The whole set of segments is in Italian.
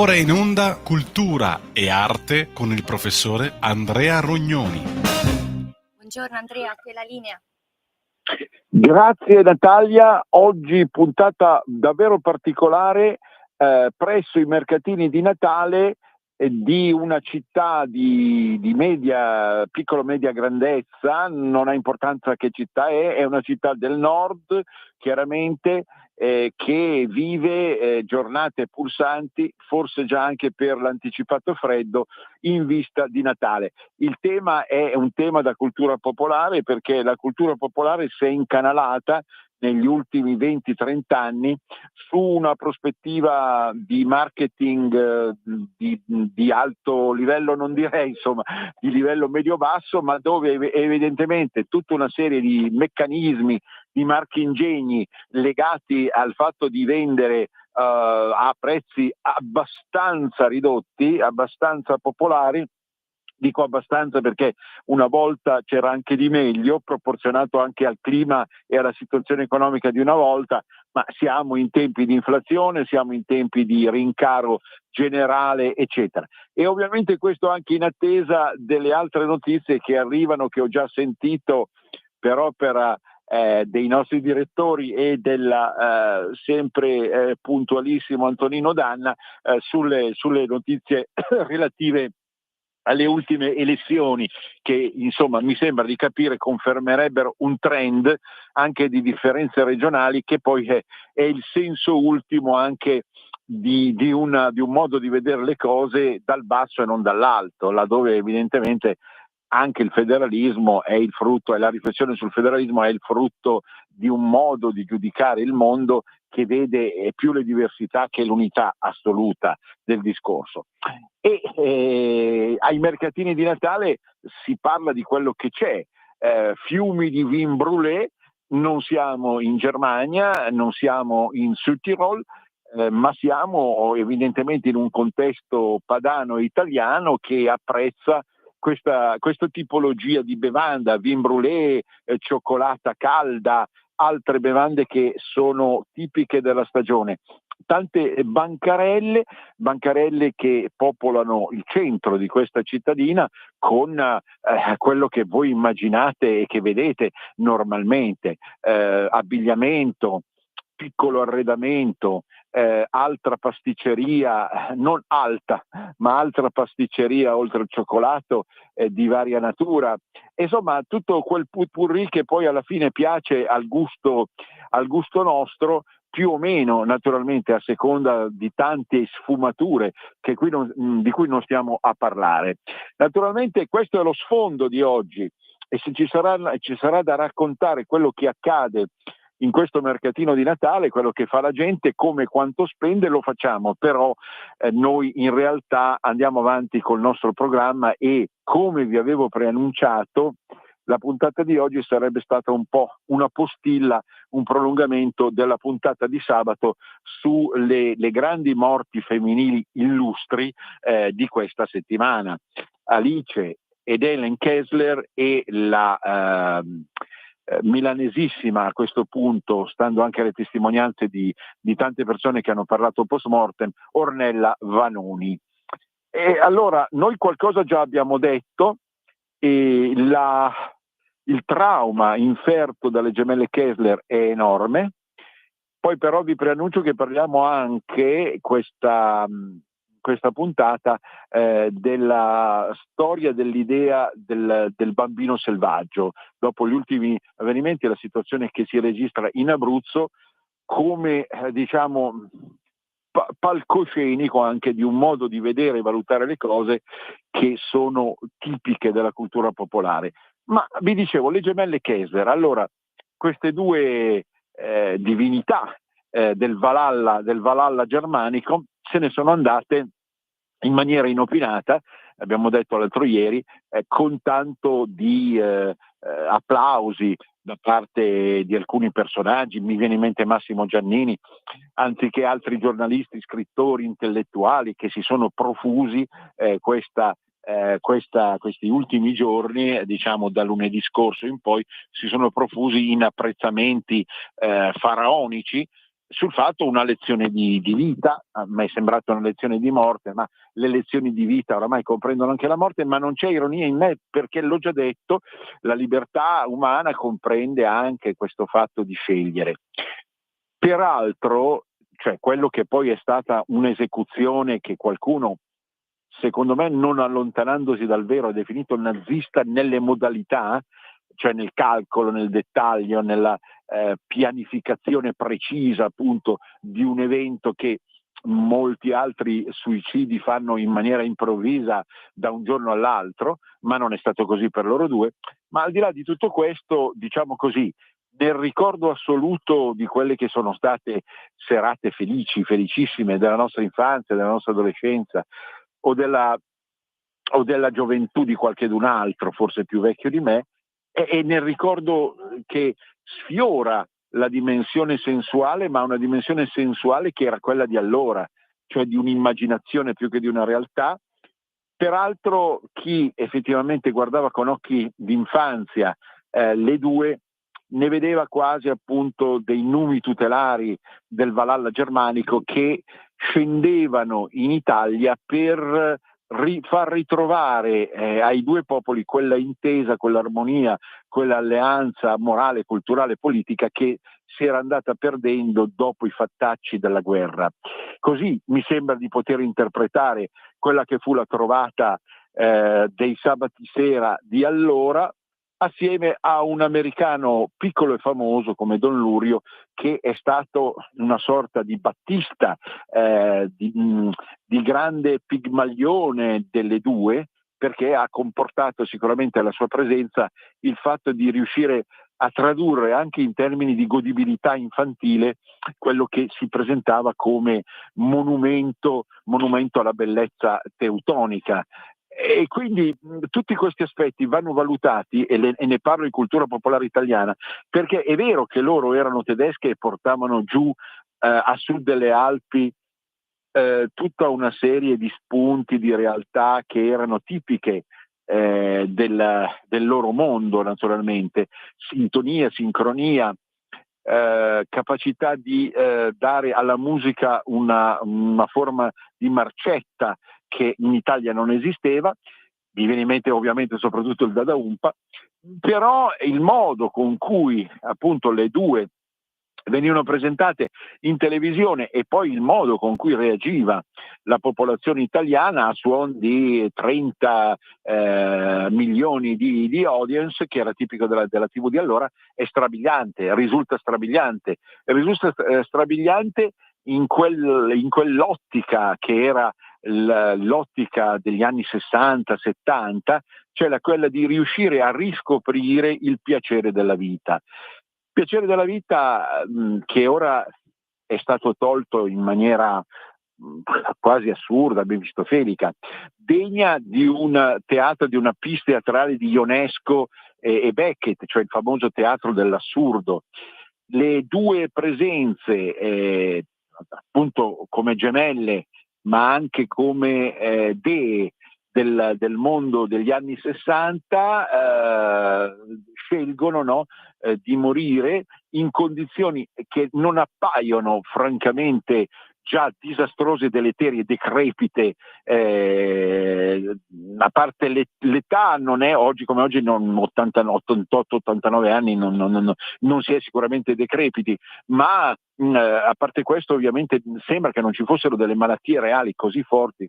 Ora in onda Cultura e Arte con il professore Andrea Rognoni. Buongiorno Andrea, qui è la linea. Grazie Natalia, oggi puntata davvero particolare presso i mercatini di Natale di una città di media, piccolo-media grandezza, non ha importanza che città è una città del nord, chiaramente, che vive giornate pulsanti, forse già anche per l'anticipato freddo, in vista di Natale. Il tema è un tema da cultura popolare, perché la cultura popolare si è incanalata negli ultimi 20-30 anni su una prospettiva di marketing di alto livello, non direi, insomma, di livello medio-basso, ma dove evidentemente tutta una serie di meccanismi, di marchingegni legati al fatto di vendere a prezzi abbastanza ridotti, abbastanza popolari. Dico abbastanza perché una volta c'era anche di meglio, proporzionato anche al clima e alla situazione economica di una volta, ma siamo in tempi di inflazione, siamo in tempi di rincaro generale, eccetera. E ovviamente questo anche in attesa delle altre notizie che arrivano, che ho già sentito per opera dei nostri direttori e del sempre puntualissimo Antonino Danna sulle notizie relative alle ultime elezioni, che insomma mi sembra di capire confermerebbero un trend anche di differenze regionali, che poi è il senso ultimo anche di un modo di vedere le cose dal basso e non dall'alto, laddove evidentemente anche il federalismo è il frutto, e la riflessione sul federalismo è il frutto di un modo di giudicare il mondo che vede più le diversità che l'unità assoluta del discorso. E ai mercatini di Natale si parla di quello che c'è, fiumi di vin brûlé. Non siamo in Germania, non siamo in Südtirol, ma siamo evidentemente in un contesto padano e italiano che apprezza questa tipologia di bevanda, vin brûlé, cioccolata calda, altre bevande che sono tipiche della stagione. Tante bancarelle che popolano il centro di questa cittadina con quello che voi immaginate e che vedete normalmente, abbigliamento, piccolo arredamento, altra pasticceria, non alta, ma altra pasticceria oltre il cioccolato di varia natura. Insomma, tutto quel putpurri che poi alla fine piace al gusto nostro, più o meno naturalmente a seconda di tante sfumature che di cui non stiamo a parlare. Naturalmente questo è lo sfondo di oggi, e se ci sarà da raccontare quello che accade in questo mercatino di Natale, quello che fa la gente, come quanto spende, lo facciamo, però noi in realtà andiamo avanti col nostro programma e, come vi avevo preannunciato, la puntata di oggi sarebbe stata un po' una postilla, un prolungamento della puntata di sabato sulle grandi morti femminili illustri di questa settimana. Alice ed Helen Kessler e la milanesissima, a questo punto, stando anche alle testimonianze di tante persone che hanno parlato post mortem, Ornella Vanoni. E allora noi qualcosa già abbiamo detto, e il trauma inferto dalle gemelle Kessler è enorme. Poi però vi preannuncio che parliamo anche questa puntata della storia dell'idea del bambino selvaggio. Dopo gli ultimi avvenimenti e la situazione che si registra in Abruzzo, come diciamo palcoscenico anche di un modo di vedere e valutare le cose che sono tipiche della cultura popolare. Ma vi dicevo, le gemelle Kessler, allora queste due divinità del Valhalla germanico se ne sono andate in maniera inopinata, abbiamo detto l'altro ieri, con tanto di applausi da parte di alcuni personaggi. Mi viene in mente Massimo Giannini, anziché altri giornalisti, scrittori, intellettuali che si sono profusi questi ultimi giorni, diciamo da lunedì scorso in poi, si sono profusi in apprezzamenti faraonici sul fatto una lezione di vita. A me è sembrata una lezione di morte, ma le lezioni di vita oramai comprendono anche la morte, ma non c'è ironia in me, perché l'ho già detto, la libertà umana comprende anche questo fatto di scegliere. Peraltro, cioè, quello che poi è stata un'esecuzione che qualcuno, secondo me non allontanandosi dal vero, ha definito nazista nelle modalità, cioè nel calcolo, nel dettaglio, nella pianificazione precisa appunto di un evento che molti altri suicidi fanno in maniera improvvisa da un giorno all'altro, ma non è stato così per loro due. Ma al di là di tutto questo, diciamo così, nel ricordo assoluto di quelle che sono state serate felici, felicissime della nostra infanzia, della nostra adolescenza o della gioventù di qualchedun altro, forse più vecchio di me, e nel ricordo che sfiora la dimensione sensuale, ma una dimensione sensuale che era quella di allora, cioè di un'immaginazione più che di una realtà. Peraltro chi effettivamente guardava con occhi d'infanzia le due, ne vedeva quasi appunto dei numi tutelari del Valhalla germanico che scendevano in Italia per far ritrovare ai due popoli quella intesa, quell'armonia, quell'alleanza morale, culturale e politica che si era andata perdendo dopo i fattacci della guerra. Così mi sembra di poter interpretare quella che fu la trovata dei sabati sera di allora, assieme a un americano piccolo e famoso come Don Lurio, che è stato una sorta di Battista, di grande Pigmalione delle due, perché ha comportato sicuramente alla sua presenza il fatto di riuscire a tradurre anche in termini di godibilità infantile quello che si presentava come monumento alla bellezza teutonica. E quindi tutti questi aspetti vanno valutati, e ne parlo in cultura popolare italiana, perché è vero che loro erano tedesche e portavano giù a sud delle Alpi tutta una serie di spunti di realtà che erano tipiche del loro mondo, naturalmente, sintonia, sincronia, capacità di dare alla musica una forma di marcetta che in Italia non esisteva. Mi viene in mente ovviamente soprattutto il Dada Umpa, però il modo con cui appunto le due venivano presentate in televisione e poi il modo con cui reagiva la popolazione italiana a suon di 30 milioni di audience, che era tipico della TV di allora, è strabiliante, risulta strabiliante. Risulta strabiliante in quell'ottica che era l'ottica degli anni 60-70, cioè quella di riuscire a riscoprire il piacere della vita. Piacere della vita che ora è stato tolto in maniera quasi assurda, mefistofelica, degna di un teatro, di una pista teatrale di Ionesco e Beckett, cioè il famoso teatro dell'assurdo. Le due presenze, appunto come gemelle, ma anche come dee del mondo degli anni 60, scelgono, no, di morire in condizioni che non appaiono francamente già disastrose, deleterie, decrepite, a parte l'età non è oggi come oggi, 88-89 anni non si è sicuramente decrepiti, ma a parte questo ovviamente sembra che non ci fossero delle malattie reali così forti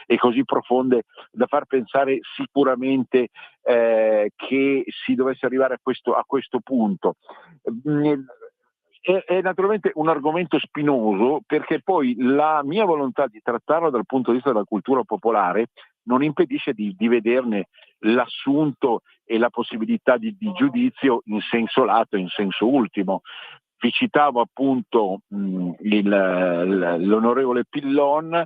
e così profonde da far pensare sicuramente che si dovesse arrivare a questo punto. È naturalmente un argomento spinoso, perché poi la mia volontà di trattarlo dal punto di vista della cultura popolare non impedisce di vederne l'assunto e la possibilità di giudizio in senso lato, in senso ultimo. Vi citavo appunto l'onorevole Pillon,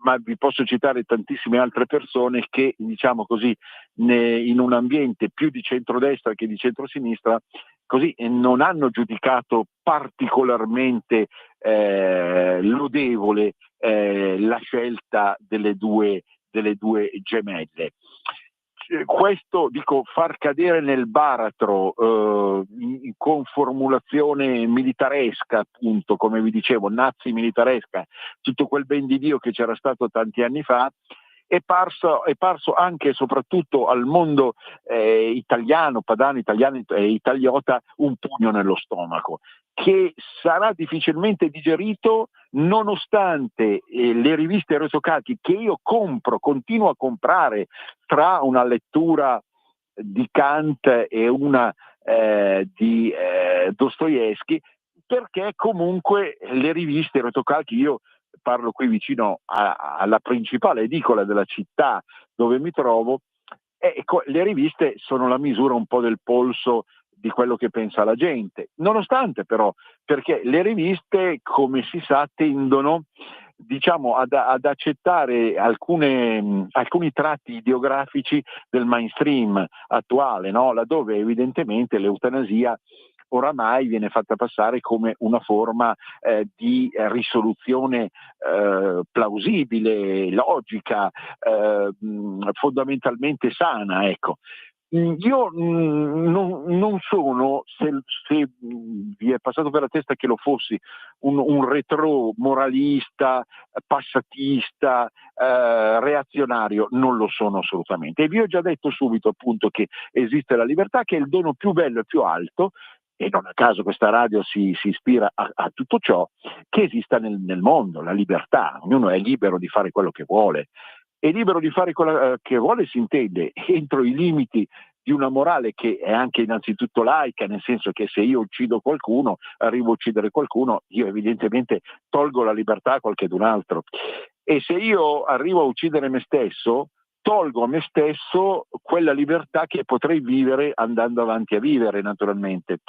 ma vi posso citare tantissime altre persone che, diciamo così, in un ambiente più di centrodestra che di centrosinistra, così non hanno giudicato particolarmente lodevole la scelta delle due gemelle. questo, dico, far cadere nel baratro con formulazione militaresca, appunto, come vi dicevo, nazi militaresca, tutto quel ben di Dio che c'era stato tanti anni fa, è parso anche e soprattutto al mondo italiano, padano, italiano e italiota, un pugno nello stomaco, che sarà difficilmente digerito nonostante le riviste rotocalchi che io continuo a comprare tra una lettura di Kant e una di Dostoevsky, perché comunque le riviste rotocalchi, io parlo qui vicino alla principale edicola della città dove mi trovo, le riviste sono la misura un po' del polso di quello che pensa la gente, nonostante però, perché le riviste, come si sa, tendono, diciamo, ad accettare alcuni tratti ideografici del mainstream attuale, no? Laddove evidentemente l'eutanasia oramai viene fatta passare come una forma di risoluzione plausibile, logica, fondamentalmente sana, ecco. Io non sono, se vi è passato per la testa che lo fossi, un retro moralista, passatista, reazionario, non lo sono assolutamente. E vi ho già detto subito, appunto, che esiste la libertà, che è il dono più bello e più alto, e non a caso questa radio si ispira a tutto ciò, che esista nel mondo, la libertà. Ognuno è libero di fare quello che vuole. È libero di fare quello che vuole, si intende, entro i limiti di una morale che è anche innanzitutto laica, nel senso che se io uccido qualcuno, arrivo a uccidere qualcuno, io evidentemente tolgo la libertà a qualcun altro. E se io arrivo a uccidere me stesso, tolgo a me stesso quella libertà che potrei vivere andando avanti a vivere, naturalmente.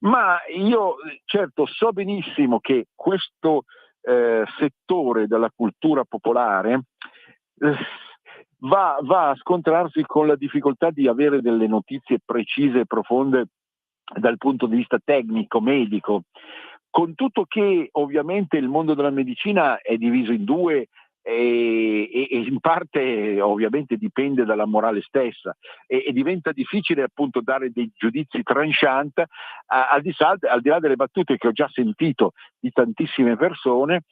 Ma io certo so benissimo che questo settore della cultura popolare va a scontrarsi con la difficoltà di avere delle notizie precise e profonde dal punto di vista tecnico, medico, con tutto che ovviamente il mondo della medicina è diviso in due e in parte ovviamente dipende dalla morale stessa e diventa difficile appunto dare dei giudizi tranchant al di là delle battute che ho già sentito di tantissime persone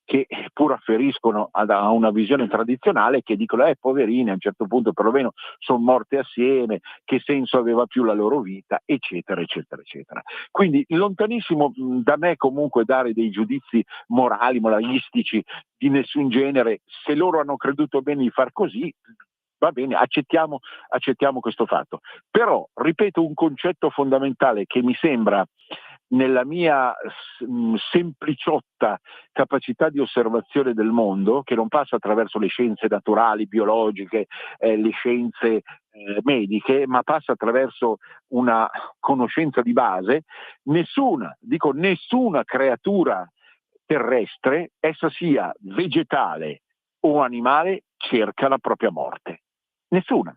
che pur afferiscono a una visione tradizionale, che dicono poverini, a un certo punto perlomeno sono morte assieme, che senso aveva più la loro vita, eccetera eccetera eccetera. Quindi lontanissimo da me comunque dare dei giudizi moralistici di nessun genere. Se loro hanno creduto bene di far così, va bene, accettiamo questo fatto. Però, ripeto, un concetto fondamentale che mi sembra, nella mia sempliciotta capacità di osservazione del mondo, che non passa attraverso le scienze naturali, biologiche, le scienze mediche, ma passa attraverso una conoscenza di base, nessuna creatura terrestre, essa sia vegetale o animale, cerca la propria morte. Nessuna.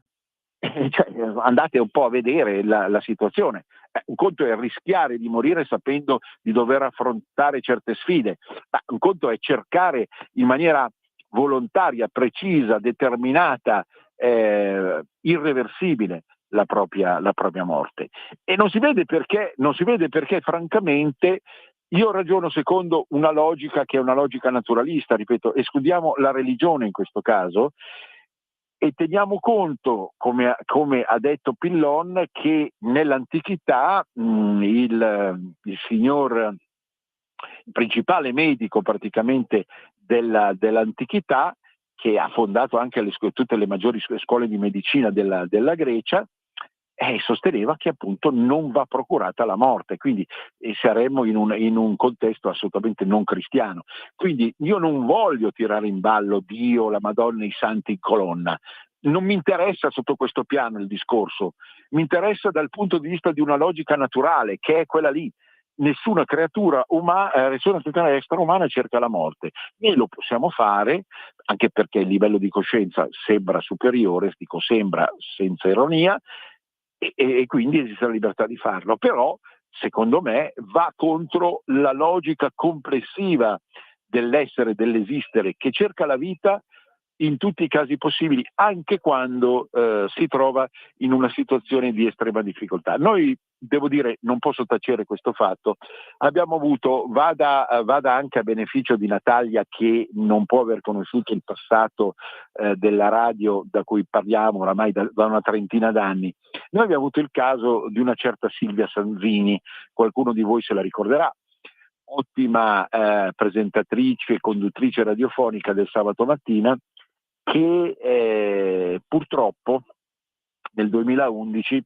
Cioè, andate un po' a vedere la situazione. Un conto è rischiare di morire sapendo di dover affrontare certe sfide, ma un conto è cercare in maniera volontaria, precisa, determinata, irreversibile la propria morte. E non si vede perché francamente io ragiono secondo una logica che è una logica naturalista, ripeto, escludiamo la religione in questo caso, e teniamo conto, come ha detto Pillon, che nell'antichità il principale medico praticamente dell'antichità, che ha fondato anche tutte le maggiori scuole di medicina della Grecia, sosteneva che appunto non va procurata la morte, quindi saremmo in un contesto assolutamente non cristiano. Quindi io non voglio tirare in ballo Dio, la Madonna e i santi in colonna. Non mi interessa sotto questo piano il discorso, mi interessa dal punto di vista di una logica naturale, che è quella lì. Nessuna creatura extraumana cerca la morte. Noi lo possiamo fare, anche perché il livello di coscienza sembra superiore, dico sembra senza ironia, e quindi esiste la libertà di farlo, però secondo me va contro la logica complessiva dell'essere, dell'esistere, che cerca la vita in tutti i casi possibili, anche quando si trova in una situazione di estrema difficoltà. Noi, devo dire, non posso tacere questo fatto, abbiamo avuto, vada anche a beneficio di Natalia, che non può aver conosciuto il passato della radio da cui parliamo oramai da una trentina d'anni. Noi abbiamo avuto il caso di una certa Silvia Sanzini, qualcuno di voi se la ricorderà, ottima presentatrice e conduttrice radiofonica del sabato mattina, che purtroppo nel 2011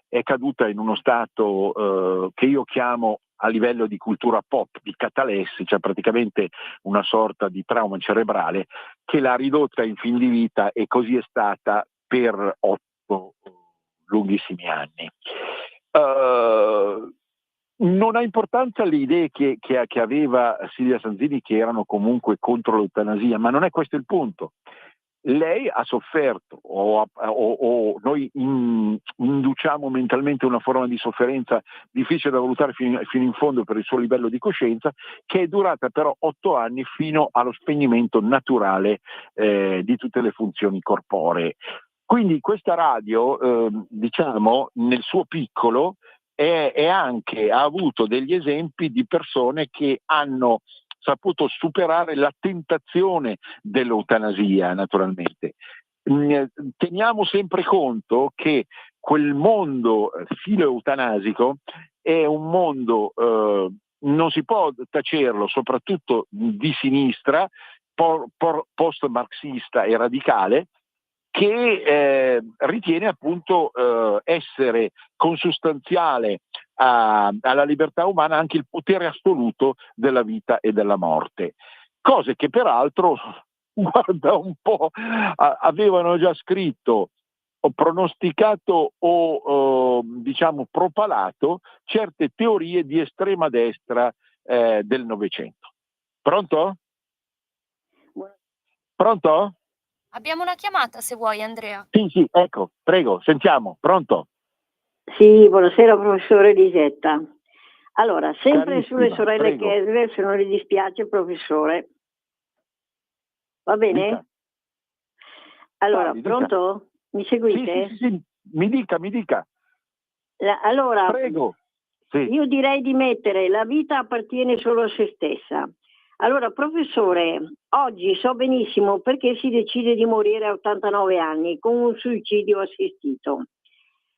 è caduta in uno stato che io chiamo, a livello di cultura pop, di catalessi, cioè praticamente una sorta di trauma cerebrale che l'ha ridotta in fin di vita, e così è stata per 8 lunghissimi anni. Non ha importanza le idee che aveva Silvia Sanzini, che erano comunque contro l'eutanasia, ma non è questo il punto. Lei ha sofferto, o noi induciamo mentalmente una forma di sofferenza difficile da valutare fino in fondo per il suo livello di coscienza, che è durata però 8 anni, fino allo spegnimento naturale di tutte le funzioni corporee. Quindi questa radio, diciamo, nel suo piccolo, ha avuto degli esempi di persone che hanno saputo superare la tentazione dell'eutanasia, naturalmente. Teniamo sempre conto che quel mondo filo-eutanasico è un mondo, non si può tacerlo, soprattutto di sinistra, post-marxista e radicale, che ritiene appunto essere consustanziale alla libertà umana anche il potere assoluto della vita e della morte. Cose che peraltro, guarda un po', avevano già scritto o pronosticato o diciamo propalato certe teorie di estrema destra del Novecento. Pronto? Pronto? Abbiamo una chiamata se vuoi, Andrea. Sì, ecco, prego, sentiamo, pronto? Sì, buonasera professore Lisetta. Allora, sempre Carissima, sulle sorelle prego. Kessler, se non le dispiace professore. Va bene? Dica. Allora, Dica. pronto? Mi seguite? Sì. Mi dica. Allora, Prego. Sì. io direi di mettere: la vita appartiene solo a se stessa. Allora, professore, oggi so benissimo perché si decide di morire a 89 anni con un suicidio assistito.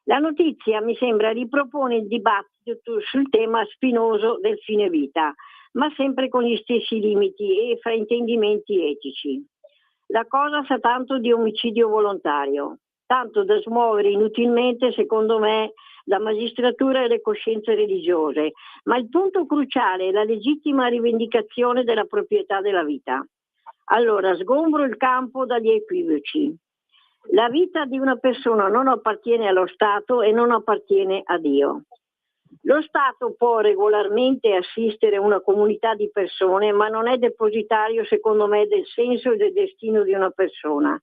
La notizia, mi sembra, ripropone il dibattito sul tema spinoso del fine vita, ma sempre con gli stessi limiti e fraintendimenti etici. La cosa sa tanto di omicidio volontario, tanto da smuovere inutilmente, secondo me, la magistratura e le coscienze religiose, ma il punto cruciale è la legittima rivendicazione della proprietà della vita. Allora, sgombro il campo dagli equivoci. La vita di una persona non appartiene allo Stato e non appartiene a Dio. Lo Stato può regolarmente assistere una comunità di persone, ma non è depositario, secondo me, del senso e del destino di una persona.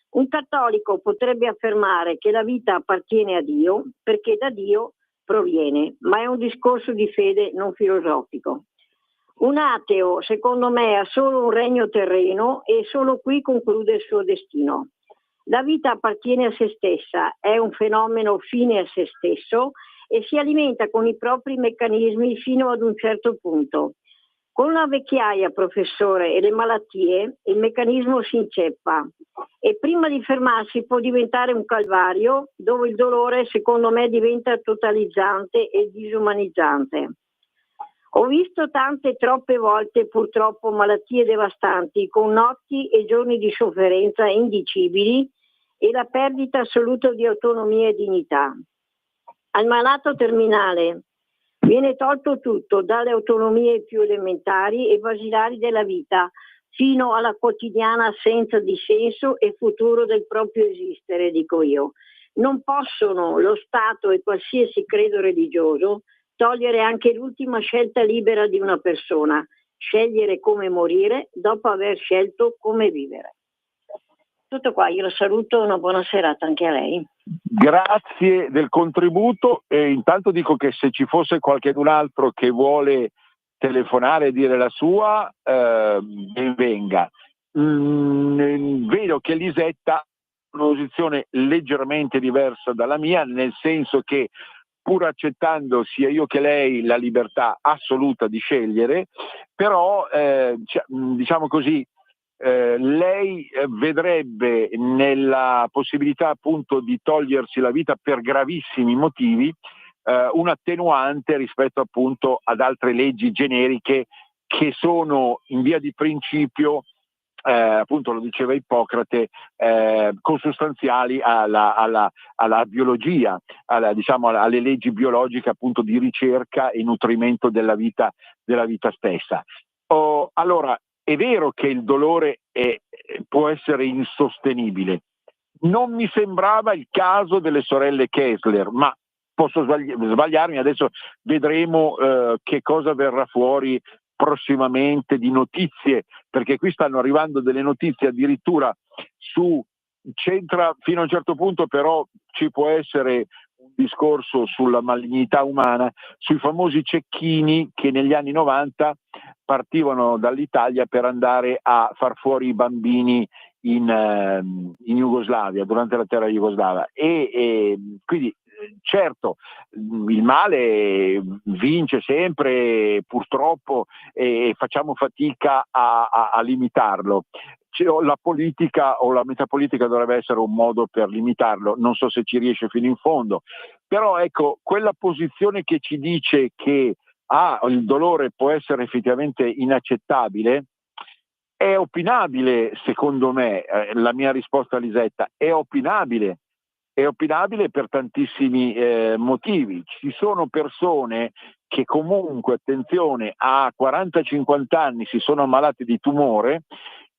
Un cattolico potrebbe affermare che la vita appartiene a Dio perché da Dio proviene, ma è un discorso di fede, non filosofico. Un ateo, secondo me, ha solo un regno terreno e solo qui conclude il suo destino. La vita appartiene a se stessa, è un fenomeno fine a se stesso e si alimenta con i propri meccanismi fino ad un certo punto. Con la vecchiaia, professore, e le malattie, il meccanismo si inceppa e prima di fermarsi può diventare un calvario dove il dolore, secondo me, diventa totalizzante e disumanizzante. Ho visto troppe volte purtroppo malattie devastanti con notti e giorni di sofferenza indicibili e la perdita assoluta di autonomia e dignità. Al malato terminale viene tolto tutto, dalle autonomie più elementari e basilari della vita, fino alla quotidiana assenza di senso e futuro del proprio esistere, dico io. Non possono lo Stato e qualsiasi credo religioso togliere anche l'ultima scelta libera di una persona, scegliere come morire dopo aver scelto come vivere. Tutto qua, io lo saluto, una buona serata anche a lei. Grazie del contributo, e intanto dico che se ci fosse qualcun altro che vuole telefonare e dire la sua, ben venga. vedo che Lisetta ha una posizione leggermente diversa dalla mia, nel senso che pur accettando sia io che lei la libertà assoluta di scegliere, però diciamo così, lei vedrebbe nella possibilità appunto di togliersi la vita per gravissimi motivi un attenuante rispetto appunto ad altre leggi generiche che sono in via di principio, appunto lo diceva Ippocrate, consustanziali alla biologia, diciamo alle leggi biologiche appunto di ricerca e nutrimento della vita stessa. Allora, è vero che il dolore può essere insostenibile. Non mi sembrava il caso delle sorelle Kessler, ma posso sbagliarmi, adesso vedremo che cosa verrà fuori prossimamente di notizie, perché qui stanno arrivando delle notizie addirittura c'entra fino a un certo punto, però ci può essere un discorso sulla malignità umana, sui famosi cecchini che negli anni 90 partivano dall'Italia per andare a far fuori i bambini in Jugoslavia, durante la terra jugoslava, e quindi certo il male vince sempre purtroppo e facciamo fatica a limitarlo. La politica o la metapolitica dovrebbe essere un modo per limitarlo, non so se ci riesce fino in fondo, però ecco, quella posizione che ci dice che il dolore può essere effettivamente inaccettabile è opinabile, secondo me. La mia risposta a Lisetta è opinabile per tantissimi motivi. Ci sono persone che comunque, attenzione, a 40-50 anni si sono ammalati di tumore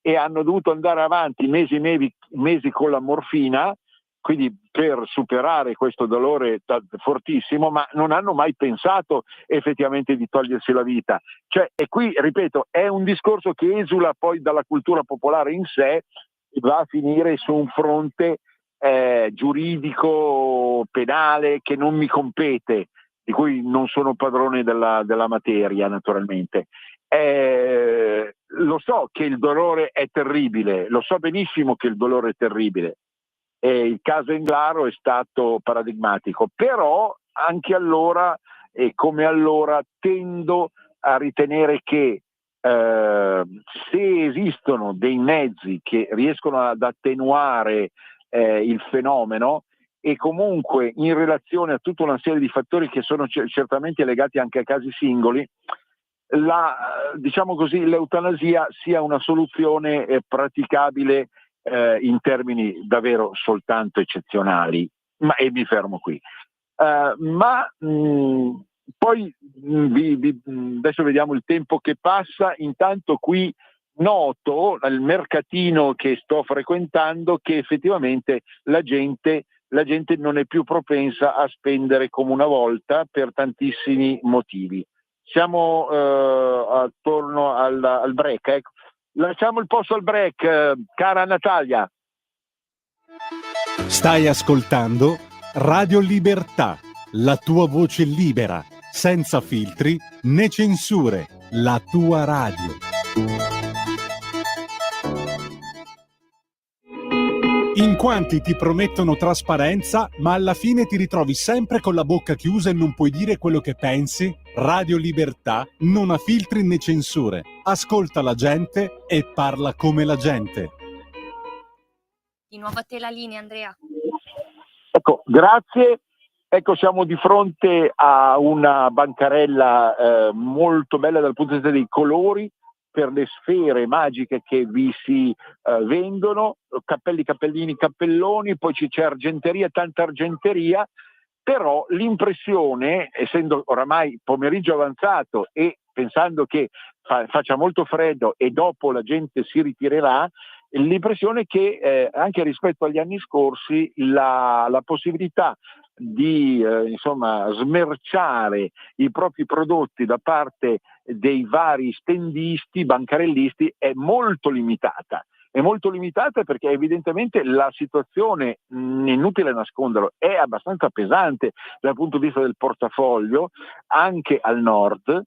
e hanno dovuto andare avanti mesi con la morfina, quindi per superare questo dolore fortissimo, ma non hanno mai pensato effettivamente di togliersi la vita. Cioè, e qui, ripeto, è un discorso che esula poi dalla cultura popolare in sé e va a finire su un fronte giuridico, penale, che non mi compete, di cui non sono padrone della materia, naturalmente. Lo so che il dolore è terribile, lo so benissimo che il dolore è terribile. Il caso Englaro è stato paradigmatico, però anche allora, e come allora, tendo a ritenere che se esistono dei mezzi che riescono ad attenuare il fenomeno, e comunque in relazione a tutta una serie di fattori che sono certamente legati anche a casi singoli, diciamo così, l'eutanasia sia una soluzione praticabile in termini davvero soltanto eccezionali, e mi fermo qui. Poi adesso vediamo il tempo che passa. Intanto qui noto al mercatino che sto frequentando che effettivamente la gente non è più propensa a spendere come una volta per tantissimi motivi. Siamo attorno al break, ecco. Lasciamo il posto al break, cara Natalia. Stai ascoltando Radio Libertà, la tua voce libera, senza filtri né censure, la tua radio. In quanti ti promettono trasparenza, ma alla fine ti ritrovi sempre con la bocca chiusa e non puoi dire quello che pensi? Radio Libertà non ha filtri né censure. Ascolta la gente e parla come la gente. Di nuovo a te la linea, Andrea. Ecco, grazie. Ecco, siamo di fronte a una bancarella molto bella dal punto di vista dei colori, per le sfere magiche che vi si vendono, cappelli, cappellini, cappelloni, poi c'è argenteria, tanta argenteria, però l'impressione, essendo oramai pomeriggio avanzato e pensando che faccia molto freddo e dopo la gente si ritirerà, l'impressione è che anche rispetto agli anni scorsi la possibilità di smerciare i propri prodotti da parte dei vari stendisti, bancarellisti è molto limitata. È molto limitata perché evidentemente la situazione, inutile nasconderlo, è abbastanza pesante dal punto di vista del portafoglio anche al nord,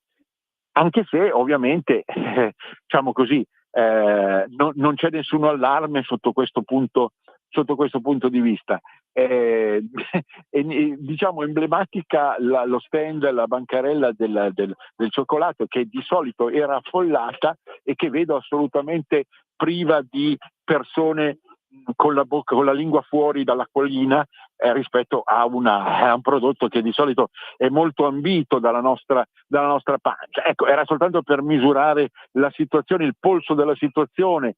anche se ovviamente diciamo così, non c'è nessun allarme sotto questo punto di vista. Diciamo emblematica lo stand, la bancarella del cioccolato, che di solito era affollata e che vedo assolutamente priva di persone con la lingua fuori dalla collina, rispetto a un prodotto che di solito è molto ambito dalla nostra pancia. Ecco, era soltanto per misurare la situazione, il polso della situazione.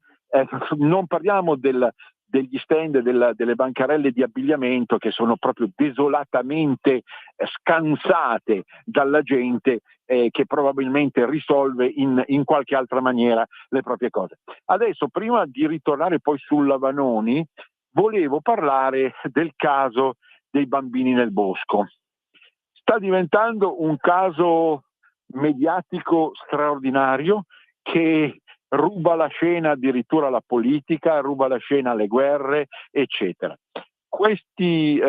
Non parliamo degli stand, delle bancarelle di abbigliamento, che sono proprio desolatamente scansate dalla gente, che probabilmente risolve in qualche altra maniera le proprie cose. Adesso, prima di ritornare poi sulla Vanoni, volevo parlare del caso dei bambini nel bosco. Sta diventando un caso mediatico straordinario che ruba la scena addirittura alla politica, ruba la scena alle guerre, eccetera. Questi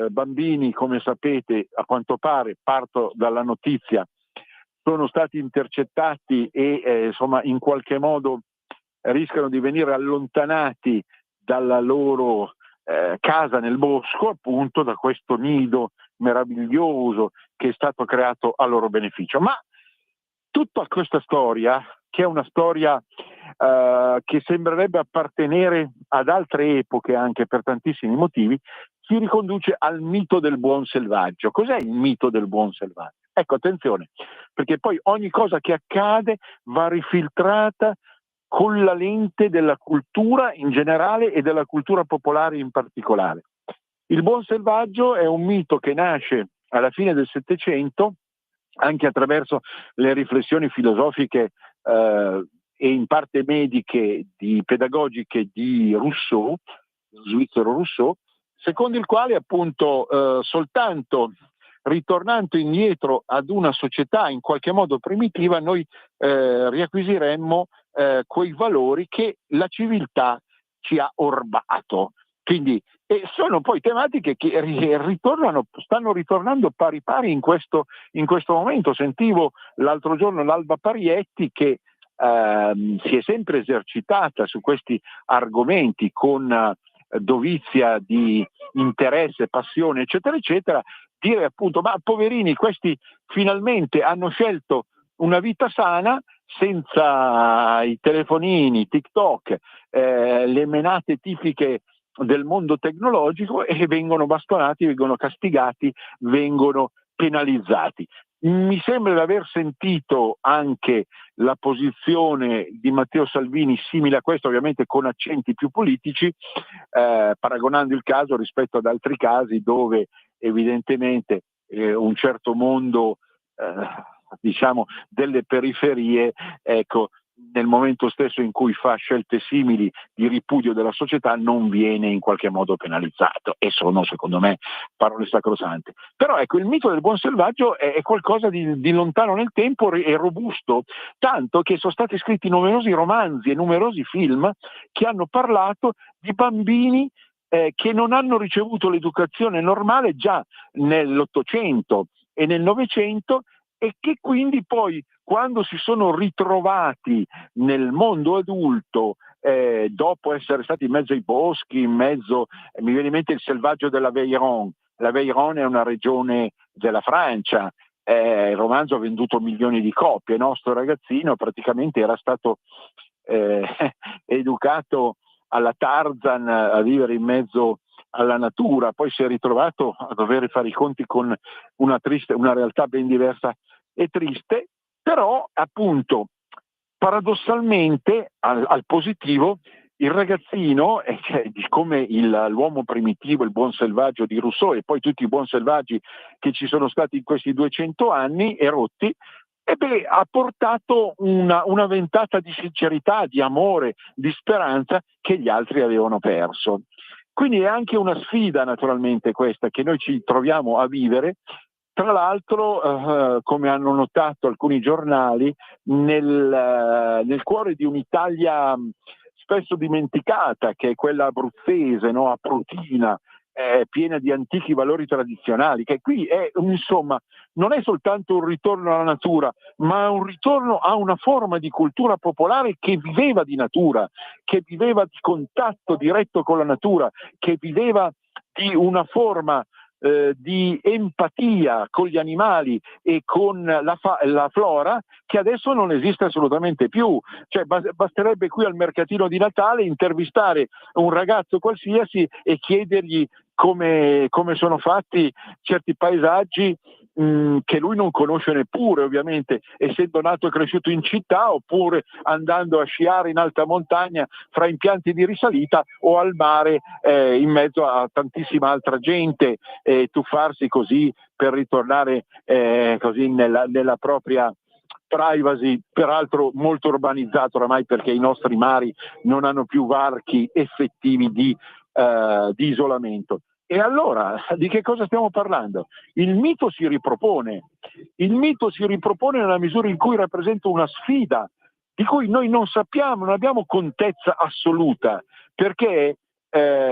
bambini, come sapete, a quanto pare, parto dalla notizia, sono stati intercettati e insomma in qualche modo rischiano di venire allontanati dalla loro casa nel bosco, appunto, da questo nido meraviglioso che è stato creato a loro beneficio. Ma tutta questa storia, che è una storia che sembrerebbe appartenere ad altre epoche anche per tantissimi motivi, si riconduce al mito del buon selvaggio. Cos'è il mito del buon selvaggio? Ecco, attenzione, perché poi ogni cosa che accade va rifiltrata con la lente della cultura in generale e della cultura popolare in particolare. Il buon selvaggio è un mito che nasce alla fine del Settecento, anche attraverso le riflessioni filosofiche e in parte mediche, pedagogiche di Rousseau, svizzero Rousseau, secondo il quale appunto soltanto ritornando indietro ad una società in qualche modo primitiva, noi riacquisiremmo quei valori che la civiltà ci ha orbato. Quindi sono poi tematiche che stanno ritornando pari pari in questo momento. Sentivo l'altro giorno l'Alba Parietti, che si è sempre esercitata su questi argomenti con dovizia di interesse, passione, eccetera, eccetera, dire appunto, ma poverini, questi finalmente hanno scelto una vita sana senza i telefonini, TikTok, le menate tipiche del mondo tecnologico, e vengono bastonati, vengono castigati, vengono penalizzati. Mi sembra di aver sentito anche la posizione di Matteo Salvini simile a questo, ovviamente con accenti più politici, paragonando il caso rispetto ad altri casi dove evidentemente un certo mondo diciamo delle periferie, ecco, nel momento stesso in cui fa scelte simili di ripudio della società non viene in qualche modo penalizzato, e sono secondo me parole sacrosante. Però ecco, il mito del buon selvaggio è qualcosa di lontano nel tempo e robusto, tanto che sono stati scritti numerosi romanzi e numerosi film che hanno parlato di bambini che non hanno ricevuto l'educazione normale già nell'Ottocento e nel Novecento, e che quindi poi, quando si sono ritrovati nel mondo adulto, dopo essere stati in mezzo ai boschi, in mezzo, mi viene in mente il selvaggio dell'Aveyron. L'Aveyron è una regione della Francia, il romanzo ha venduto milioni di copie, no? Sto ragazzino praticamente era stato educato alla Tarzan, a vivere in mezzo alla natura, poi si è ritrovato a dover fare i conti con una realtà ben diversa e triste, però appunto paradossalmente al positivo il ragazzino, cioè, come l'uomo primitivo, il buon selvaggio di Rousseau, e poi tutti i buon selvaggi che ci sono stati in questi 200 anni erotti, ha portato una ventata di sincerità, di amore, di speranza che gli altri avevano perso. Quindi è anche una sfida, naturalmente, questa che noi ci troviamo a vivere. Tra l'altro, come hanno notato alcuni giornali, nel cuore di un'Italia spesso dimenticata, che è quella abruzzese, no? A Prutina, piena di antichi valori tradizionali, che qui è, insomma, non è soltanto un ritorno alla natura, ma un ritorno a una forma di cultura popolare che viveva di natura, che viveva di contatto diretto con la natura, che viveva di una forma di empatia con gli animali e con la flora, che adesso non esiste assolutamente più. Cioè, basterebbe qui al mercatino di Natale intervistare un ragazzo qualsiasi e chiedergli come sono fatti certi paesaggi che lui non conosce neppure, ovviamente, essendo nato e cresciuto in città, oppure andando a sciare in alta montagna fra impianti di risalita o al mare in mezzo a tantissima altra gente, tuffarsi così per ritornare così nella propria privacy, peraltro molto urbanizzato oramai, perché i nostri mari non hanno più varchi effettivi di isolamento. E allora di che cosa stiamo parlando? Il mito si ripropone nella misura in cui rappresenta una sfida di cui noi non sappiamo, non abbiamo contezza assoluta, perché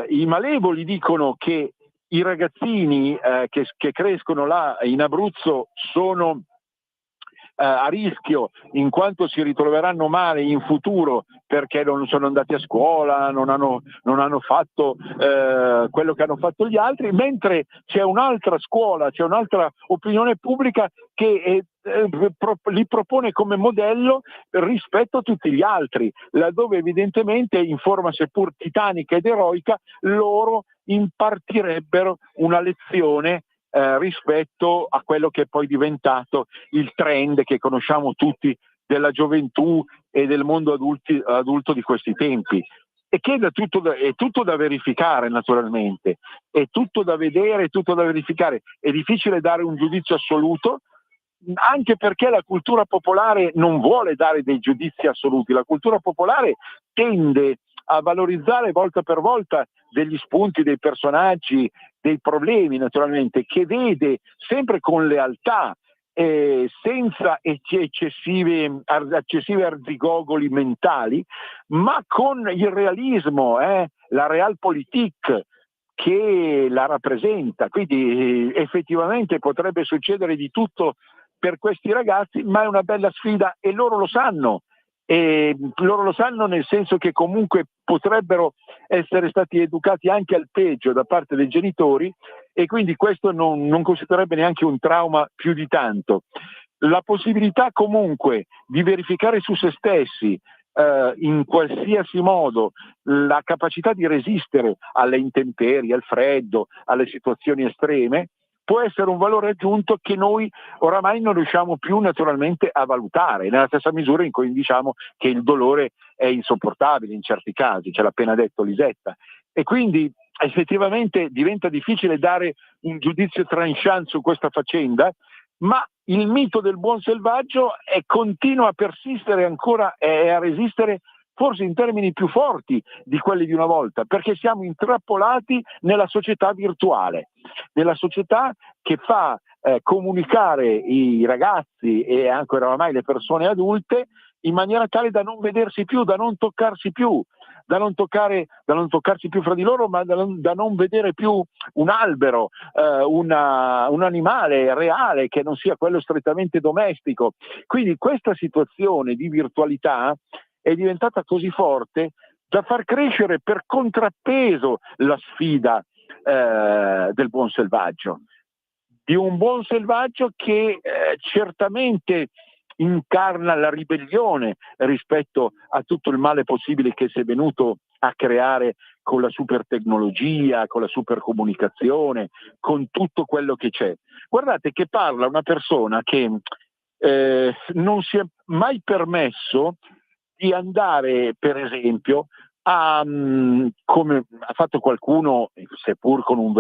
i malevoli dicono che i ragazzini che crescono là in Abruzzo sono a rischio, in quanto si ritroveranno male in futuro perché non sono andati a scuola, non hanno fatto quello che hanno fatto gli altri, mentre c'è un'altra scuola, c'è un'altra opinione pubblica che li propone come modello rispetto a tutti gli altri, laddove evidentemente in forma seppur titanica ed eroica loro impartirebbero una lezione rispetto a quello che è poi diventato il trend che conosciamo tutti della gioventù e del mondo adulto di questi tempi, e che è tutto da verificare, naturalmente, è tutto da vedere, è tutto da verificare. È difficile dare un giudizio assoluto, anche perché la cultura popolare non vuole dare dei giudizi assoluti. La cultura popolare tende a valorizzare volta per volta degli spunti, dei personaggi, dei problemi, naturalmente, che vede sempre con lealtà, senza eccessive arzigogoli mentali, ma con il realismo, la realpolitik che la rappresenta. Quindi effettivamente potrebbe succedere di tutto per questi ragazzi, ma è una bella sfida e loro lo sanno. E loro lo sanno, nel senso che comunque potrebbero essere stati educati anche al peggio da parte dei genitori, e quindi questo non costituirebbe neanche un trauma più di tanto. La possibilità comunque di verificare su se stessi in qualsiasi modo la capacità di resistere alle intemperie, al freddo, alle situazioni estreme, può essere un valore aggiunto che noi oramai non riusciamo più naturalmente a valutare, nella stessa misura in cui diciamo che il dolore è insopportabile in certi casi, ce l'ha appena detto Lisetta, e quindi effettivamente diventa difficile dare un giudizio tranchant su questa faccenda, ma il mito del buon selvaggio continua a persistere ancora e a resistere, forse in termini più forti di quelli di una volta, perché siamo intrappolati nella società virtuale, nella società che fa comunicare i ragazzi e anche oramai le persone adulte in maniera tale da non vedersi più, da non toccarsi più, da non toccarsi più fra di loro, ma da non vedere più un albero, un animale reale che non sia quello strettamente domestico. Quindi questa situazione di virtualità è diventata così forte da far crescere per contrappeso la sfida del buon selvaggio, di un buon selvaggio che certamente incarna la ribellione rispetto a tutto il male possibile che si è venuto a creare con la super tecnologia, con la super comunicazione, con tutto quello che c'è. Guardate che parla una persona che non si è mai permesso di andare, per esempio, come ha fatto qualcuno, seppur con un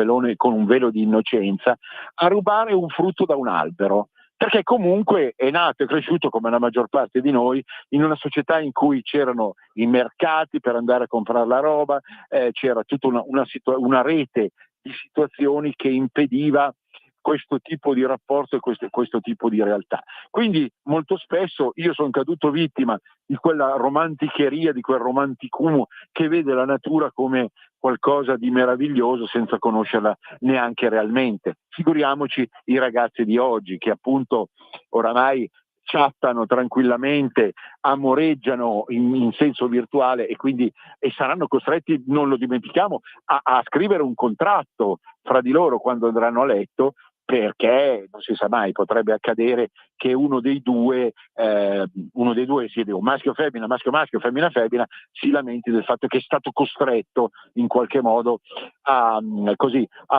velo di innocenza, a rubare un frutto da un albero, perché comunque è nato e cresciuto, come la maggior parte di noi, in una società in cui c'erano i mercati per andare a comprare la roba, c'era tutta una rete di situazioni che impediva questo tipo di rapporto e questo tipo di realtà. Quindi molto spesso io sono caduto vittima di quella romanticheria, di quel romanticumo che vede la natura come qualcosa di meraviglioso senza conoscerla neanche realmente. Figuriamoci i ragazzi di oggi che appunto oramai chattano tranquillamente, amoreggiano in senso virtuale e saranno costretti, non lo dimentichiamo, a scrivere un contratto fra di loro quando andranno a letto, perché non si sa mai, potrebbe accadere che uno dei due sia un maschio femmina, femmina femmina, si lamenti del fatto che è stato costretto in qualche modo a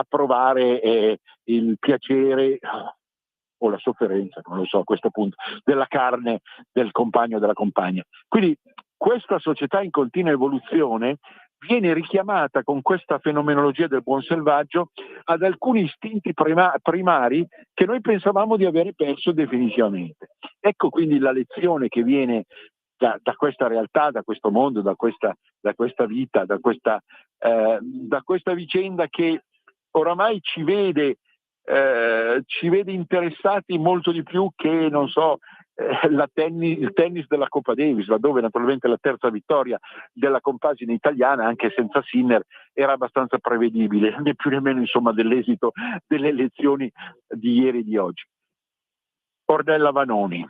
provare il piacere o la sofferenza, non lo so a questo punto, della carne del compagno o della compagna. Quindi questa società in continua evoluzione viene richiamata con questa fenomenologia del buon selvaggio ad alcuni istinti primari che noi pensavamo di avere perso definitivamente. Ecco quindi la lezione che viene da questa realtà, da questo mondo, da questa vita, da questa vicenda che oramai ci vede interessati molto di più che, non so, il tennis della Coppa Davis, laddove naturalmente la terza vittoria della compagine italiana, anche senza Sinner, era abbastanza prevedibile, né più né meno insomma dell'esito delle elezioni di ieri e di oggi. Ornella Vanoni,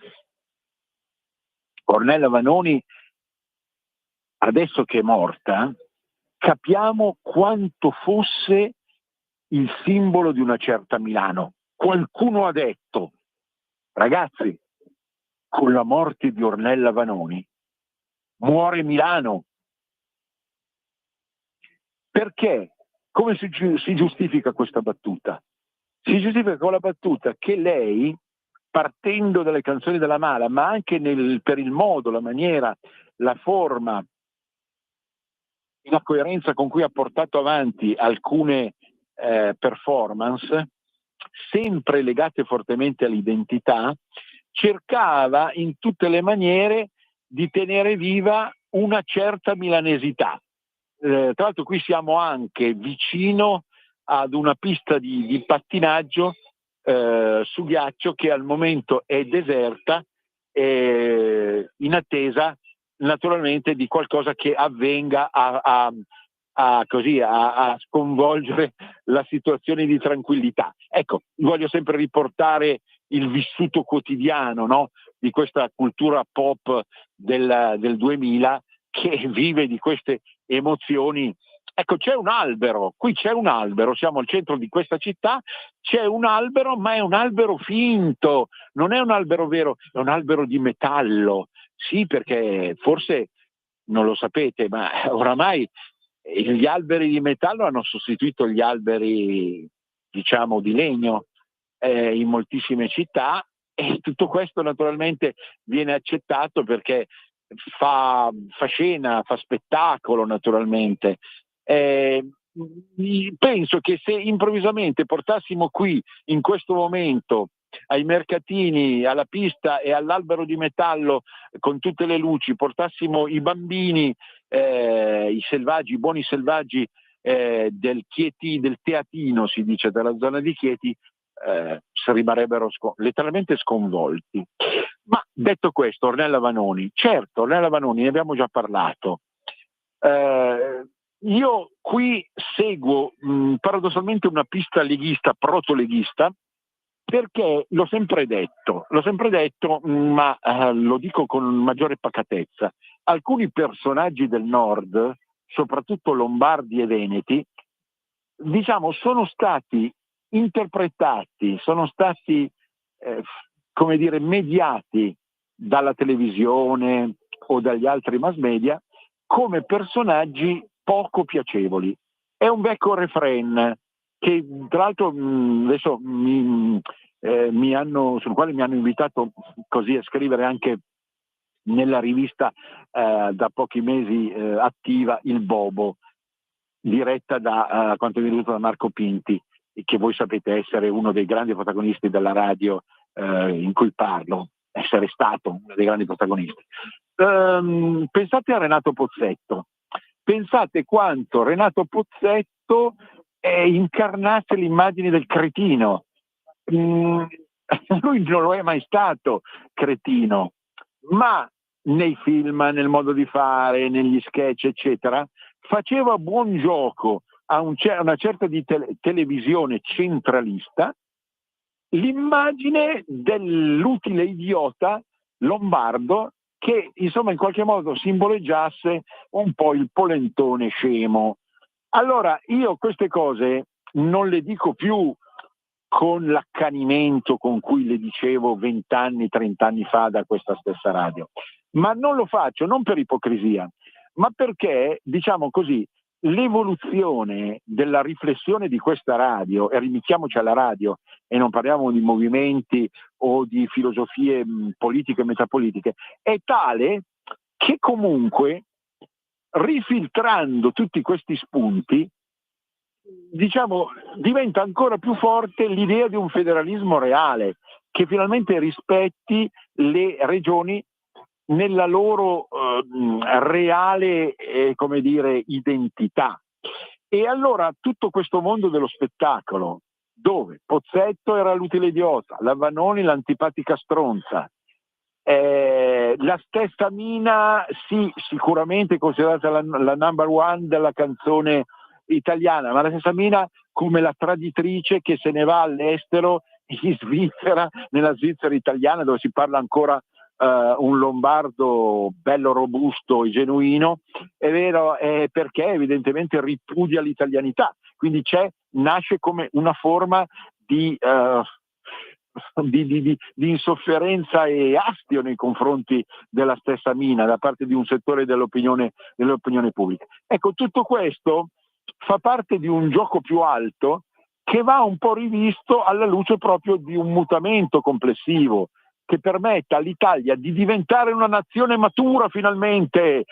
adesso che è morta, capiamo quanto fosse il simbolo di una certa Milano. Qualcuno ha detto: ragazzi, con la morte di Ornella Vanoni muore Milano. Perché? Come si giustifica questa battuta? Si giustifica con la battuta che lei, partendo dalle canzoni della Mala, ma anche per il modo, la maniera, la forma, la coerenza con cui ha portato avanti alcune performance, sempre legate fortemente all'identità, cercava in tutte le maniere di tenere viva una certa milanesità. Tra l'altro qui siamo anche vicino ad una pista di pattinaggio su ghiaccio che al momento è deserta, in attesa naturalmente di qualcosa che avvenga a sconvolgere la situazione di tranquillità. Ecco, voglio sempre riportare il vissuto quotidiano, no? Di questa cultura pop del 2000 che vive di queste emozioni. Ecco, c'è un albero, qui c'è un albero, siamo al centro di questa città, c'è un albero, ma è un albero finto, non è un albero vero, è un albero di metallo. Sì, perché forse non lo sapete, ma oramai gli alberi di metallo hanno sostituito gli alberi, diciamo, di legno in moltissime città, e tutto questo naturalmente viene accettato perché fa scena, fa spettacolo naturalmente. Penso che se improvvisamente portassimo qui in questo momento ai mercatini, alla pista e all'albero di metallo con tutte le luci, portassimo i bambini, i selvaggi, i buoni selvaggi del Teatino, si dice, della zona di Chieti, rimarrebbero letteralmente sconvolti. Ma detto questo, Ornella Vanoni, certo, Ornella Vanoni, ne abbiamo già parlato. Io qui seguo paradossalmente una pista leghista, proto-leghista, perché l'ho sempre detto, ma lo dico con maggiore pacatezza. Alcuni personaggi del nord, soprattutto lombardi e veneti, diciamo, sono stati interpretati, sono stati mediati dalla televisione o dagli altri mass media come personaggi poco piacevoli. È un vecchio refrain che tra l'altro adesso sul quale mi hanno invitato così a scrivere anche nella rivista da pochi mesi attiva, Il Bobo, diretta da quanto mi è venuto da Marco Pinti, che voi sapete essere uno dei grandi protagonisti della radio in cui parlo, essere stato uno dei grandi protagonisti. Pensate a Renato Pozzetto, pensate quanto Renato Pozzetto incarnasse l'immagine del cretino, lui non lo è mai stato cretino, ma nei film, nel modo di fare, negli sketch, eccetera, faceva buon gioco a una certa di televisione centralista l'immagine dell'utile idiota lombardo che insomma in qualche modo simboleggiasse un po' il polentone scemo. Allora io queste cose non le dico più con l'accanimento con cui le dicevo 20 anni, 30 anni fa da questa stessa radio, ma non lo faccio non per ipocrisia, ma perché, diciamo così, l'evoluzione della riflessione di questa radio, e limitiamoci alla radio e non parliamo di movimenti o di filosofie politiche e metapolitiche, è tale che comunque rifiltrando tutti questi spunti, diciamo, diventa ancora più forte l'idea di un federalismo reale che finalmente rispetti le regioni nella loro reale come dire, identità. E allora tutto questo mondo dello spettacolo, dove Pozzetto era l'utile idiota, la Vanoni l'antipatica stronza, la stessa Mina, sì, sicuramente considerata la number one della canzone italiana, ma la stessa Mina come la traditrice che se ne va all'estero in Svizzera, nella Svizzera italiana dove si parla ancora un lombardo bello robusto e genuino, è vero, perché evidentemente ripudia l'italianità, quindi nasce come una forma di insofferenza e astio nei confronti della stessa Mina da parte di un settore dell'opinione pubblica. Ecco, tutto questo fa parte di un gioco più alto che va un po' rivisto alla luce proprio di un mutamento complessivo che permetta all'Italia di diventare una nazione matura finalmente,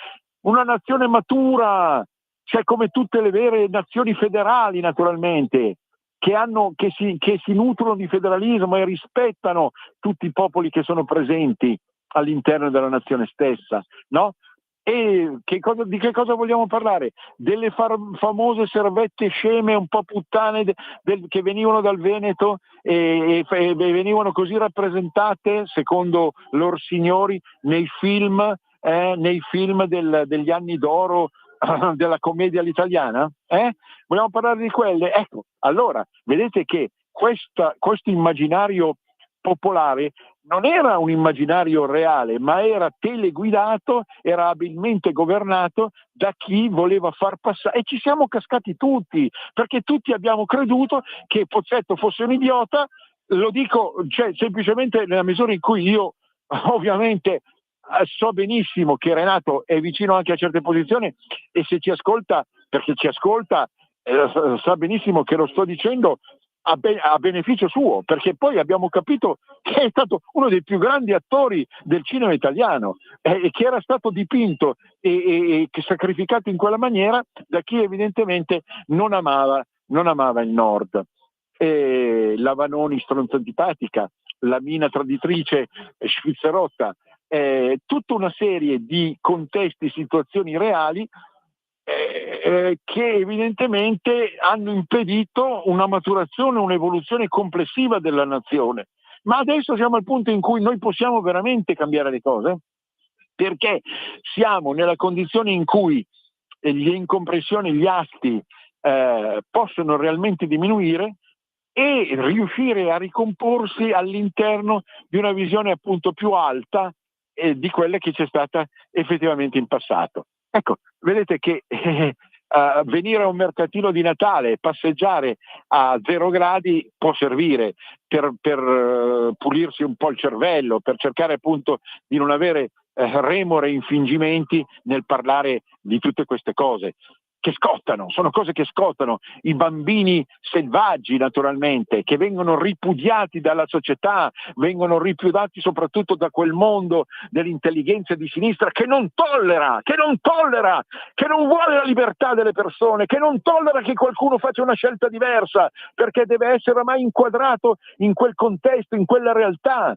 una nazione matura, cioè come tutte le vere nazioni federali naturalmente, che si nutrono di federalismo e rispettano tutti i popoli che sono presenti all'interno della nazione stessa, no? E di che cosa vogliamo parlare? Delle famose servette sceme un po' puttane che venivano dal Veneto e venivano così rappresentate secondo loro signori nei film degli anni d'oro della commedia all'italiana? Vogliamo parlare di quelle? Ecco, allora vedete che questo immaginario popolare non era un immaginario reale, ma era teleguidato, era abilmente governato da chi voleva far passare, e ci siamo cascati tutti, perché tutti abbiamo creduto che Pozzetto fosse un idiota. Lo dico semplicemente nella misura in cui io ovviamente so benissimo che Renato è vicino anche a certe posizioni e se ci ascolta, perché ci ascolta, sa benissimo che lo sto dicendo a beneficio suo, perché poi abbiamo capito che è stato uno dei più grandi attori del cinema italiano e che era stato dipinto e sacrificato in quella maniera da chi evidentemente non amava il Nord. La Vanoni stronza antipatica, la Mina traditrice schwizzerotta, tutta una serie di contesti, situazioni reali che evidentemente hanno impedito una maturazione, un'evoluzione complessiva della nazione. Ma adesso siamo al punto in cui noi possiamo veramente cambiare le cose, perché siamo nella condizione in cui le incompressioni, gli asti possono realmente diminuire e riuscire a ricomporsi all'interno di una visione appunto più alta di quella che c'è stata effettivamente in passato. Ecco, vedete che venire a un mercatino di Natale, passeggiare a 0 gradi può servire per pulirsi un po' il cervello, per cercare appunto di non avere remore e infingimenti nel parlare di tutte queste cose che scottano, sono cose che scottano, i bambini selvaggi naturalmente, che vengono ripudiati dalla società, vengono ripudiati soprattutto da quel mondo dell'intelligenza di sinistra che non tollera, che non vuole la libertà delle persone, che non tollera che qualcuno faccia una scelta diversa, perché deve essere ormai inquadrato in quel contesto, in quella realtà.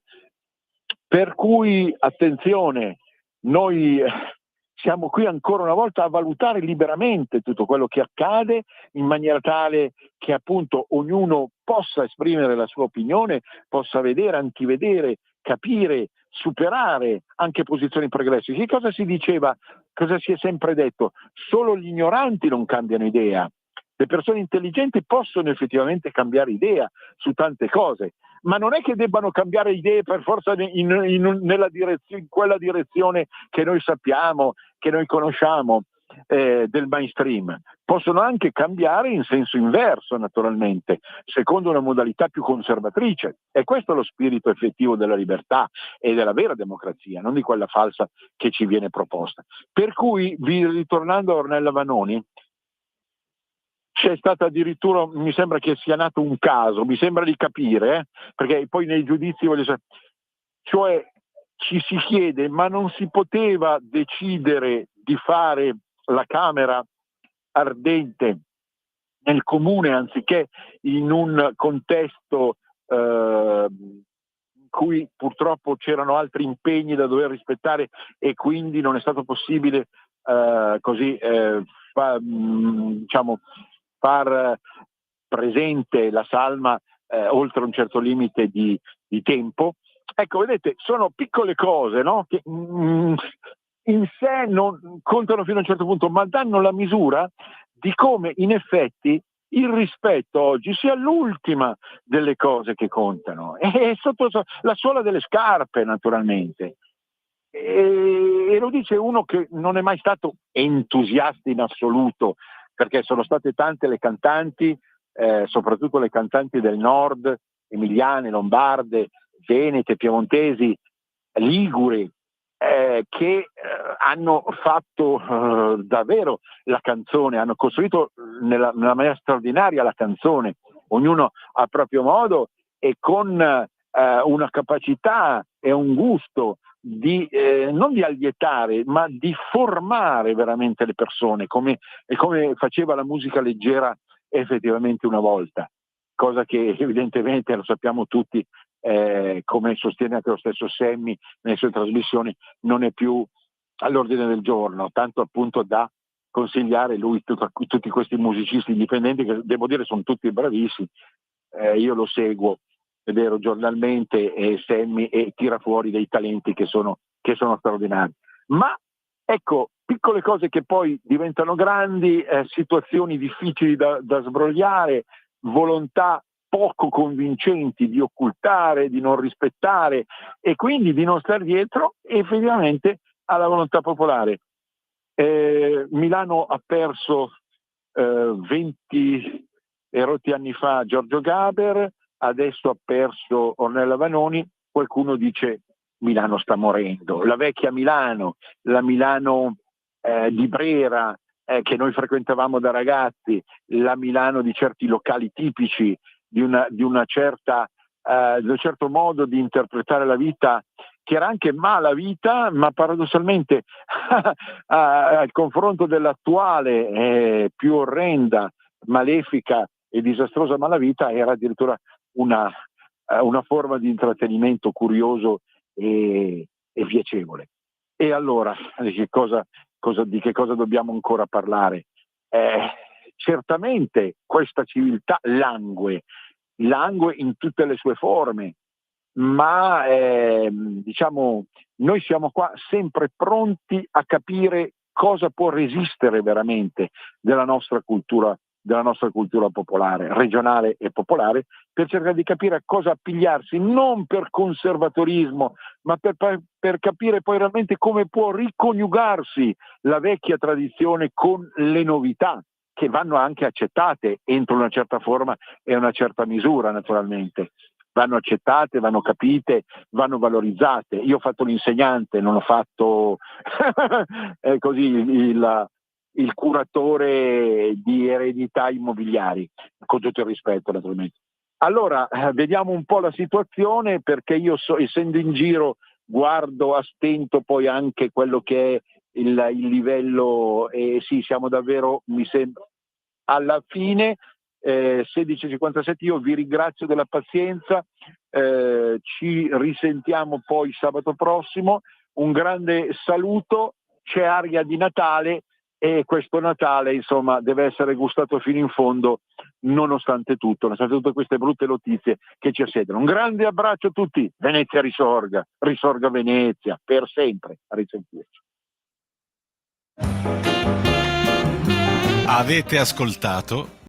Per cui attenzione, noi siamo qui ancora una volta a valutare liberamente tutto quello che accade, in maniera tale che appunto ognuno possa esprimere la sua opinione, possa vedere, antivedere, capire, superare anche posizioni progressi. Che cosa si diceva, cosa si è sempre detto? Solo gli ignoranti non cambiano idea. Le persone intelligenti possono effettivamente cambiare idea su tante cose, ma non è che debbano cambiare idee per forza in quella direzione che noi sappiamo, che noi conosciamo del mainstream. Possono anche cambiare in senso inverso, naturalmente, secondo una modalità più conservatrice. E questo è lo spirito effettivo della libertà e della vera democrazia, non di quella falsa che ci viene proposta. Per cui, ritornando a Ornella Vanoni, c'è stato addirittura, mi sembra che sia nato un caso, mi sembra di capire, perché poi nei giudizi voglio sapere, cioè ci si chiede, ma non si poteva decidere di fare la Camera ardente nel comune anziché in un contesto in cui purtroppo c'erano altri impegni da dover rispettare e quindi non è stato possibile far presente la salma oltre un certo limite di tempo. Ecco, vedete, sono piccole cose, no? Che in sé non contano fino a un certo punto, ma danno la misura di come in effetti il rispetto oggi sia l'ultima delle cose che contano. È sotto la suola delle scarpe, naturalmente. E lo dice uno che non è mai stato entusiasta in assoluto, perché sono state tante le cantanti, soprattutto le cantanti del nord, emiliane, lombarde, venete, piemontesi, liguri, che hanno fatto davvero la canzone, hanno costruito nella maniera straordinaria la canzone, ognuno a proprio modo e con una capacità e un gusto di non di allietare, ma di formare veramente le persone, come faceva la musica leggera effettivamente una volta, cosa che evidentemente lo sappiamo tutti, come sostiene anche lo stesso Semmi nelle sue trasmissioni, non è più all'ordine del giorno, tanto appunto da consigliare lui tutti questi musicisti indipendenti che devo dire sono tutti bravissimi, io lo seguo, è vero, giornalmente, Semmi, e tira fuori dei talenti che sono straordinari. Ma ecco, piccole cose che poi diventano grandi, situazioni difficili da sbrogliare, volontà poco convincenti di occultare, di non rispettare e quindi di non stare dietro effettivamente alla volontà popolare. Milano ha perso 20 e rotti anni fa Giorgio Gaber, adesso ha perso Ornella Vanoni, qualcuno dice Milano sta morendo. La vecchia Milano, la Milano di Brera, che noi frequentavamo da ragazzi, la Milano di certi locali tipici, di un certo modo di interpretare la vita, che era anche mala vita, ma paradossalmente al confronto dell'attuale più orrenda, malefica e disastrosa malavita, era addirittura una forma di intrattenimento curioso e piacevole. E allora, di che cosa dobbiamo ancora parlare? Certamente questa civiltà langue in tutte le sue forme, ma diciamo noi siamo qua sempre pronti a capire cosa può resistere veramente della nostra cultura popolare, regionale e popolare, per cercare di capire a cosa appigliarsi, non per conservatorismo, ma per capire poi realmente come può riconiugarsi la vecchia tradizione con le novità, che vanno anche accettate entro una certa forma e una certa misura, naturalmente. Vanno accettate, vanno capite, vanno valorizzate. Io ho fatto l'insegnante, non ho fatto così il curatore di eredità immobiliari, con tutto il rispetto naturalmente. Allora, vediamo un po' la situazione, perché io essendo in giro guardo a stento poi anche quello che è il livello, e sì, siamo davvero, mi sembra, alla fine. 16:57, io vi ringrazio della pazienza, ci risentiamo poi sabato prossimo, un grande saluto c'è aria di Natale e questo Natale, insomma, deve essere gustato fino in fondo, nonostante tutto, nonostante tutte queste brutte notizie che ci assediano. Un grande abbraccio a tutti. Venezia risorga Venezia, per sempre. A risentirci. Avete ascoltato